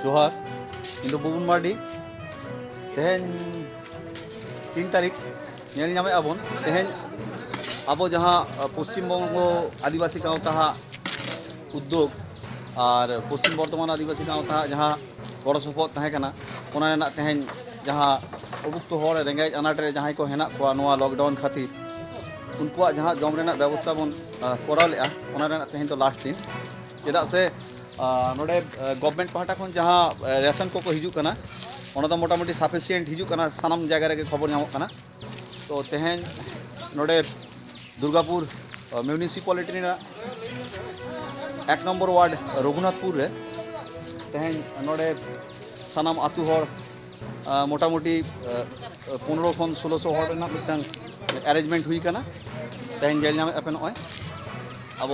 जोहार इन बुबुन मार्डी तेहन 3 तारीख नेल नामे आबोन तेहन अब जहाँ पश्चिम बंगो आदिवासी गाँवता उद्योग और पश्चिम बर्धमान आदिवासी गाँवता जहाँ गड़ सपोहद तहेकना ओना रेना तेहन जहाँ अभुक्त हर रेंगेज अनाटे जहाँ को हेना को लॉकडाउन खातिर उनको जहाँ जम रेना व्यवस्था बन कराव लेआ ओना रेना तेहन तो लास्ट दिन चेदा से नोडे गवर्नमेंट पाहटा खन जहाँ रेशन को हिजुकना ओना तो मोटामुटी साफिशिएंट हिजुकना सानाम जगह रे खबर नामकना तो तेहन नोडे Durgapur municipality 1 number ward Raghunathpur रे तेहन नोडे सानाम आतु हर मोटामुटी 15 खन 1600 हर रेना मिटन अरेंजमेंट हुई कना तेहन जेल नाम पे नय अब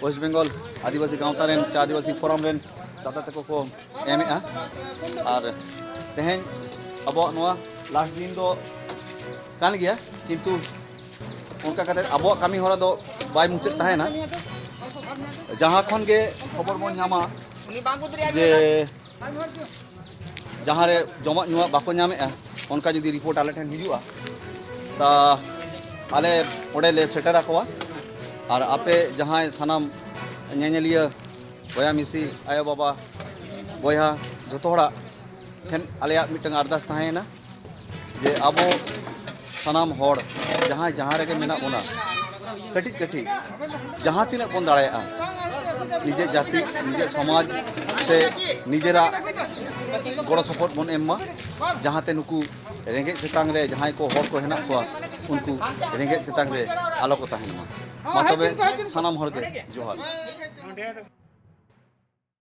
वेस्ट बेंगल आदिवासी गाँवता रेन से आदिवासी फोरम रेन दादा तक को एमेआ और तेहन अब लास्ट दिन दो कान गया किंतु उनका कहते अब कमी हरा दो बाय मुचाद तहेना जहाँ खन के खबर बन नामा जे जहाँ रे जमा नुआ बाको नामेआ उनका जुदी रिपोर्ट आले ठेन हिजुआ ता आले ओडे ले सेटर आकोआ और आपे जहाँ सानाम नेनेलिया बया मिसी आयो बाबा बया जोतोड़ा ठेन आलेया मिटन अरदास तहेना जे अब सानाम हर जहाँ जहाँ रे मेना बोना कटिज कटिज जहाँ तीना बन दाड़ा निजे जाति निजे समाज से निजेरा गड़ सपोहद बन एमा जहाँते नुकु रेंगेज चेतान रे जहाँ को हर को हेना को उनको रेंगेज चेतान रे आलो को तहेनमा मा तबे सानाम हर के जोहार।